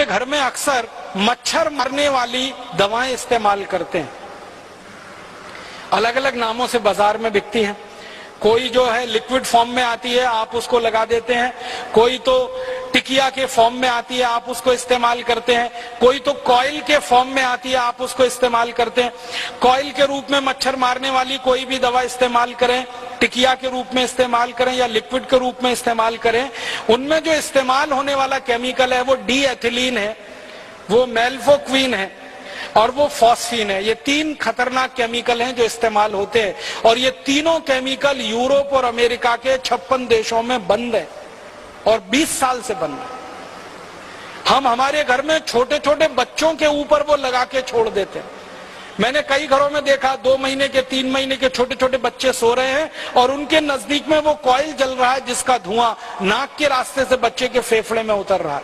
घर में अक्सर मच्छर मारने वाली दवाएं इस्तेमाल करते हैं। अलग अलग नामों से बाजार में बिकती हैं। कोई जो है लिक्विड फॉर्म में आती है, आप उसको लगा देते हैं। कोई तो टिकिया के फॉर्म में आती है, आप उसको इस्तेमाल करते हैं। कोई तो कॉइल के फॉर्म में आती है, आप उसको इस्तेमाल करते हैं। कॉइल के रूप में मच्छर मारने वाली कोई भी दवा इस्तेमाल करें, टिकिया के रूप में इस्तेमाल करें या लिक्विड के रूप में इस्तेमाल करें, उनमें जो इस्तेमाल होने वाला केमिकल है वो डी एथिलीन है, वो मेल्फोक्विन है और वो फॉस्फीन है। ये तीन खतरनाक केमिकल हैं जो इस्तेमाल होते हैं और ये तीनों केमिकल यूरोप और अमेरिका के 56 देशों में बंद है और 20 साल से बंद है। हम हमारे घर में छोटे छोटे बच्चों के ऊपर वो लगा के छोड़ देते हैं। मैंने कई घरों में देखा 2 महीने के 3 महीने के छोटे छोटे बच्चे सो रहे हैं और उनके नजदीक में वो कॉइल जल रहा है जिसका धुआं नाक के रास्ते से बच्चे के फेफड़े में उतर रहा है।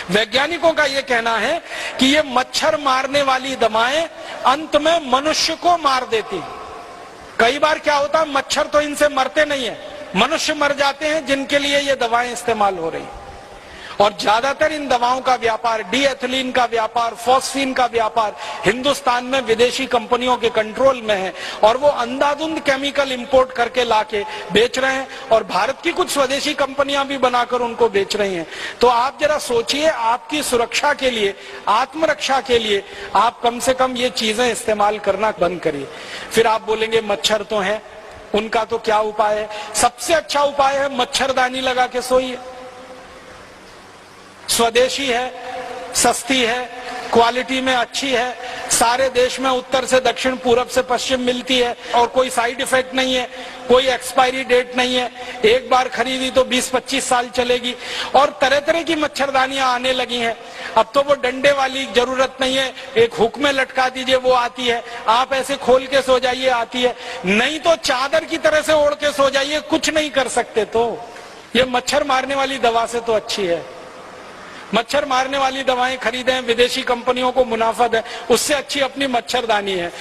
वैज्ञानिकों का यह कहना है कि ये मच्छर मारने वाली दवाएं अंत में मनुष्य को मार देती हैं। कई बार क्या होता है, मच्छर तो इनसे मरते नहीं है, मनुष्य मर जाते हैं जिनके लिए ये दवाएं इस्तेमाल हो रही हैं। और ज्यादातर इन दवाओं का व्यापार, डी एथिलीन का व्यापार, फॉस्फीन का व्यापार हिंदुस्तान में विदेशी कंपनियों के कंट्रोल में है और वो अंधाधुंध केमिकल इंपोर्ट करके लाके बेच रहे हैं और भारत की कुछ स्वदेशी कंपनियां भी बनाकर उनको बेच रही हैं। तो आप जरा सोचिए, आपकी सुरक्षा के लिए, आत्मरक्षा के लिए आप कम से कम ये चीजें इस्तेमाल करना बंद करिए। फिर आप बोलेंगे मच्छर तो है, उनका तो क्या उपाय है? सबसे अच्छा उपाय है मच्छरदानी लगा के सोइए। स्वदेशी है, सस्ती है, क्वालिटी में अच्छी है, सारे देश में उत्तर से दक्षिण पूरब से पश्चिम मिलती है और कोई साइड इफेक्ट नहीं है, कोई एक्सपायरी डेट नहीं है। एक बार खरीदी तो 20-25 साल चलेगी और तरह तरह की मच्छरदानियां आने लगी हैं। अब तो वो डंडे वाली जरूरत नहीं है, एक हुक में लटका दीजिए वो आती है, आप ऐसे खोल के सो जाइए आती है, नहीं तो चादर की तरह से ओढ़ के सो जाइए, कुछ नहीं कर सकते। तो ये मच्छर मारने वाली दवा से तो अच्छी है। मच्छर मारने वाली दवाएं खरीदें, विदेशी कंपनियों को मुनाफा दें, उससे अच्छी अपनी मच्छरदानी है।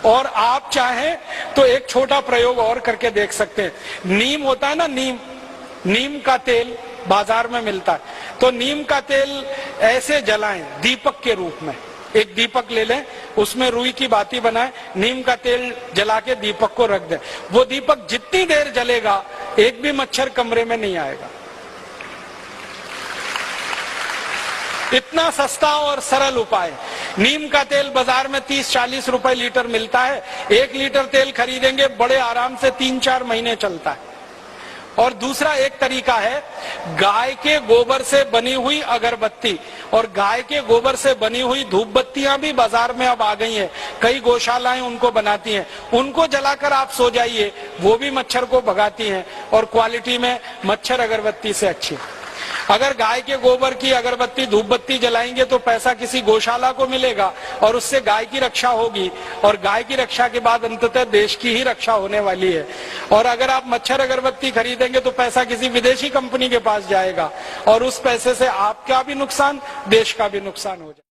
और आप चाहें तो एक छोटा प्रयोग और करके देख सकते हैं। नीम होता है ना, नीम का तेल बाजार में मिलता है, तो नीम का तेल ऐसे जलाएं दीपक के रूप में। एक दीपक ले लें, उसमें रुई की बाती बनाएं, नीम का तेल जला के दीपक को रख दें। वो दीपक जितनी देर जलेगा एक भी मच्छर कमरे में नहीं आएगा। इतना सस्ता और सरल उपाय। नीम का तेल बाजार में 30-40 रुपए लीटर मिलता है। 1 लीटर तेल खरीदेंगे, बड़े आराम से 3-4 महीने चलता है। और दूसरा एक तरीका है, गाय के गोबर से बनी हुई अगरबत्ती और गाय के गोबर से बनी हुई धूप बत्तियां भी बाजार में अब आ गई हैं। कई गौशालाएं उनको बनाती हैं, उनको जलाकर आप सो जाइए, वो भी मच्छर को भगाती हैं और क्वालिटी में मच्छर अगरबत्ती से अच्छी। अगर गाय के गोबर की अगरबत्ती धूप बत्ती जलाएंगे तो पैसा किसी गौशाला को मिलेगा और उससे गाय की रक्षा होगी और गाय की रक्षा के बाद अंततः देश की ही रक्षा होने वाली है। और अगर आप मच्छर अगरबत्ती खरीदेंगे तो पैसा किसी विदेशी कंपनी के पास जाएगा और उस पैसे से आपका भी नुकसान, देश का भी नुकसान हो जाएगा।